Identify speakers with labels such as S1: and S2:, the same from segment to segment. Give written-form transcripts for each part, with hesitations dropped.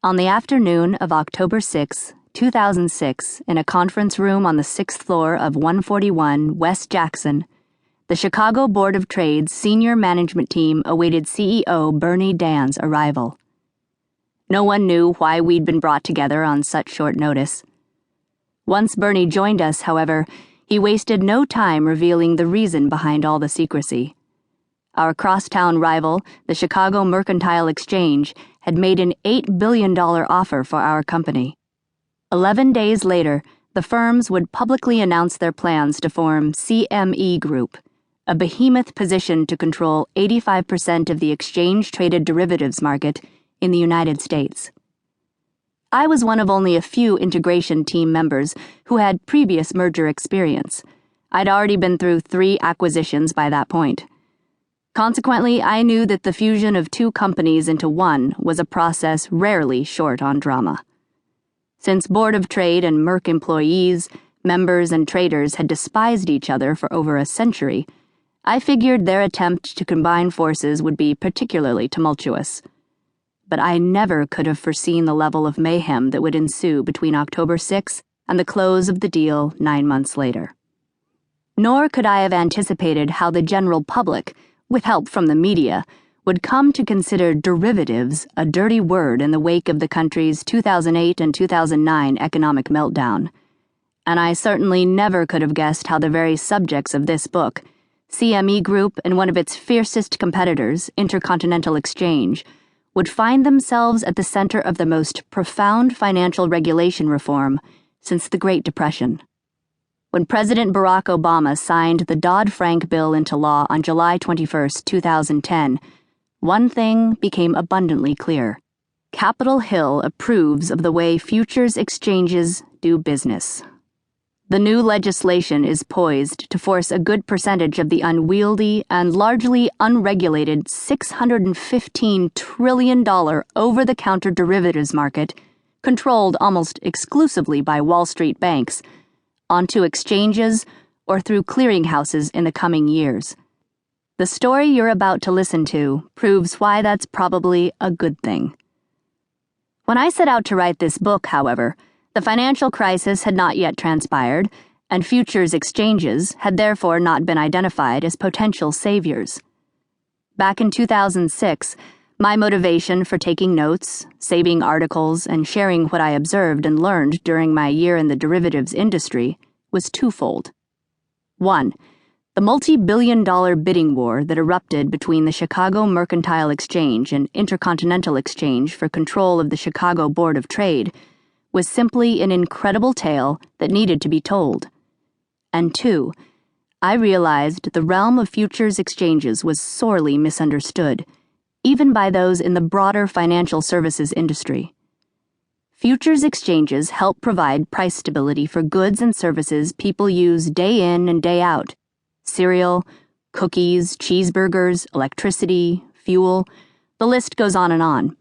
S1: On the afternoon of October 6, 2006, in a conference room on the 6th floor of 141 West Jackson, the Chicago Board of Trade's senior management team awaited CEO Bernie Dan's arrival. No one knew why we'd been brought together on such short notice. Once Bernie joined us, however, he wasted no time revealing the reason behind all the secrecy. Our crosstown rival, the Chicago Mercantile Exchange, had made an $8 billion offer for our company. 11 days later, the firms would publicly announce their plans to form CME Group, a behemoth positioned to control 85% of the exchange-traded derivatives market in the United States. I was one of only a few integration team members who had previous merger experience. I'd already been through 3 acquisitions by that point. Consequently, I knew that the fusion of 2 companies into one was a process rarely short on drama. Since Board of Trade and Merc employees, members, and traders had despised each other for over a century, I figured their attempt to combine forces would be particularly tumultuous. But I never could have foreseen the level of mayhem that would ensue between October 6 and the close of the deal 9 months later. Nor could I have anticipated how the general public, with help from the media, would come to consider derivatives a dirty word in the wake of the country's 2008 and 2009 economic meltdown. And I certainly never could have guessed how the very subjects of this book, CME Group and one of its fiercest competitors, Intercontinental Exchange, would find themselves at the center of the most profound financial regulation reform since the Great Depression. When President Barack Obama signed the Dodd-Frank bill into law on July 21, 2010, one thing became abundantly clear. Capitol Hill approves of the way futures exchanges do business. The new legislation is poised to force a good percentage of the unwieldy and largely unregulated $615 trillion over-the-counter derivatives market, controlled almost exclusively by Wall Street banks, onto exchanges or through clearinghouses in the coming years. The story you're about to listen to proves why that's probably a good thing. When I set out to write this book, however, the financial crisis had not yet transpired, and futures exchanges had therefore not been identified as potential saviors. Back in 2006, my motivation for taking notes, saving articles, and sharing what I observed and learned during my year in the derivatives industry was twofold. 1. The multi-billion-dollar bidding war that erupted between the Chicago Mercantile Exchange and Intercontinental Exchange for control of the Chicago Board of Trade was simply an incredible tale that needed to be told. And 2, I realized the realm of futures exchanges was sorely misunderstood, even by those in the broader financial services industry. Futures exchanges help provide price stability for goods and services people use day in and day out: cereal, cookies, cheeseburgers, electricity, fuel, the list goes on and on.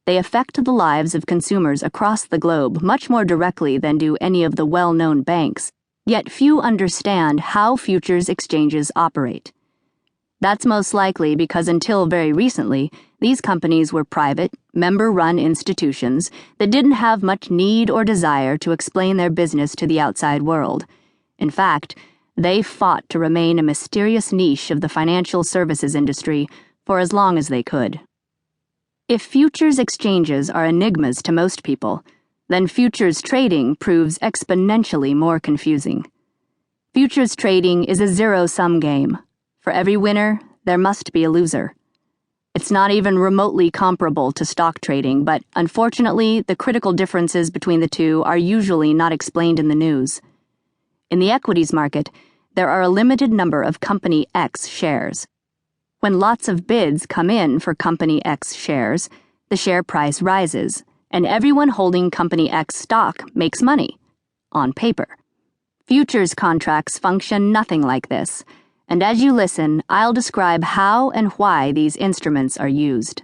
S1: They affect the lives of consumers across the globe much more directly than do any of the well-known banks, yet few understand how futures exchanges operate. That's most likely because until very recently, these companies were private, member-run institutions that didn't have much need or desire to explain their business to the outside world. In fact, they fought to remain a mysterious niche of the financial services industry for as long as they could. If futures exchanges are enigmas to most people, then futures trading proves exponentially more confusing. Futures trading is a zero-sum game. For every winner, there must be a loser. It's not even remotely comparable to stock trading, but unfortunately, the critical differences between the two are usually not explained in the news. In the equities market, there are a limited number of Company X shares. When lots of bids come in for Company X shares, the share price rises, and everyone holding Company X stock makes money. On paper. Futures contracts function nothing like this, and as you listen, I'll describe how and why these instruments are used.